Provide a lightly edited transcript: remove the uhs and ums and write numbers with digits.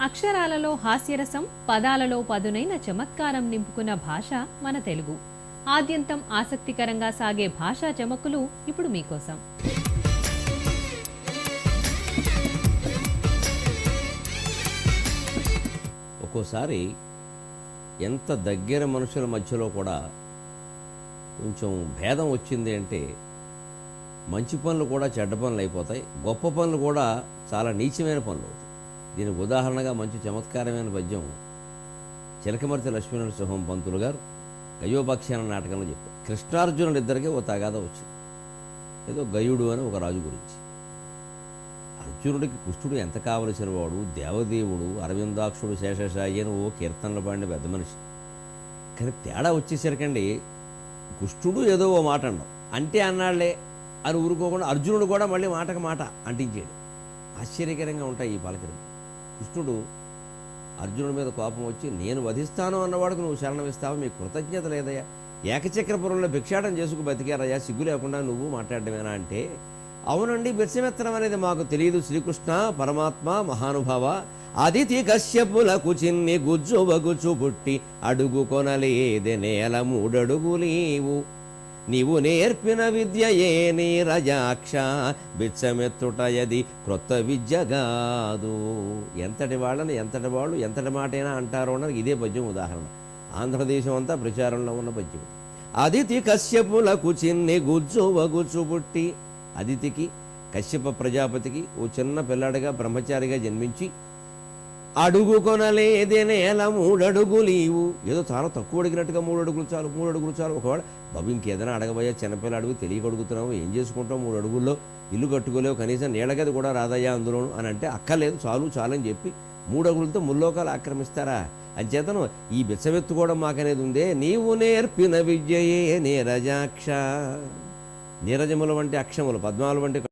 అక్షరాలలో హాస్యరసం, పదాలలో పదునైన చమత్కారం నింపుకున్న భాష మన తెలుగు. ఆద్యంతం ఆసక్తికరంగా సాగే భాషా చమకులు ఇప్పుడు మీకోసం. ఒక్కోసారి ఎంత దగ్గర మనుషుల మధ్యలో కూడా కొంచెం భేదం వచ్చింది అంటే మంచి పనులు కూడా చెడ్డ పనులు అయిపోతాయి, గొప్ప పనులు కూడా చాలా నీచమైన పనులు అవుతాయి. దీనికి ఉదాహరణగా మంచి చమత్కారమైన పద్యం చిలకమర్తి లక్ష్మీనరసింహం పంతులు గారు గయోపాఖ్యాన నాటకంలో చెప్పారు. కృష్ణార్జునుడిద్దరికీ ఓ తగాదా వచ్చింది. ఏదో గయుడు అని ఒక రాజు గురించి. అర్జునుడికి కృష్ణుడు ఎంత కావలసిన వాడు, దేవదేవుడు, అరవిందాక్షుడు, శేషశాయి అని ఓ కీర్తనలు పాడిన పెద్ద మనిషి. కానీ తేడా వచ్చేసరికండి కృష్ణుడు ఏదో ఓ మాట అన్నాడు, అంటే అన్నాళ్లే అని ఊరుకోకుండా అర్జునుడు కూడా మళ్ళీ మాటకు మాట అంటించాడు. ఆశ్చర్యకరంగా ఉంటాయి ఈ పలకరింపు. కృష్ణుడు అర్జునుడి మీద కోపం వచ్చి, నేను వధిస్తాను అన్నవాడుకు నువ్వు శరణం ఇస్తావు, మీకు కృతజ్ఞత లేదయ్యా, ఏకచక్రపురంలో భిక్షాటం చేసుకు బతికారయ్యా, సిగ్గు లేకుండా నువ్వు మాట్లాడమేనా అంటే, అవునండి, బిచ్చమెత్తడం అనేది మాకు తెలియదు శ్రీకృష్ణ పరమాత్మ మహానుభావ, అదితి కశ్యపులకు చిన్ని గుజ్జు వగుచు పుట్టి అడుగు కొనలేదే నేల మూడడుగులీవు, నీవు నేర్పిన విద్యయే నీరజాక్ష, బిచ్చమెత్తుటయది క్రొత్త విద్యగాదు. ఎంతటి వాళ్ళని ఎంతటి వాళ్ళు ఎంతటి మాటైనా అంటారో అన్నది ఇదే పద్యం ఉదాహరణ. ఆంధ్రదేశం అంతా ప్రచారంలో ఉన్న పద్యం. అదితి కశ్యపులకు చిన్ని గుజ్జు వగుచు పుట్టి, అదితికి కశ్యప ప్రజాపతికి ఓ చిన్న పిల్లాడిగా బ్రహ్మచారిగా జన్మించి అడుగు కొనలేదే నేల మూడడుగులీవు, ఏదో చాలా తక్కువ అడిగినట్టుగా 3 అడుగులు చాలు 3 అడుగులు చాలు. ఒకవేళ బాబు ఇంకేదైనా అడగబోయా, చిన్నపిల్లాడుగు తెలియక అడుగుతున్నావు, ఏం చేసుకుంటావు, 3 అడుగుల్లో ఇల్లు కట్టుకోలేవు, కనీసం నీళ్ళగది కూడా రాదయ్యా అందులోను అని అంటే, అక్కర్లేదు చాలు చాలని చెప్పి 3 అడుగులతో ముల్లోకాలు ఆక్రమిస్తారా? అంచేతను ఈ బిచ్చమెత్తుకోవడం మాకనేది ఉందే, నీవు నేర్పిన విద్యయే నీరజాక్ష. నీరజముల వంటి అక్షములు, పద్మాలు వంటి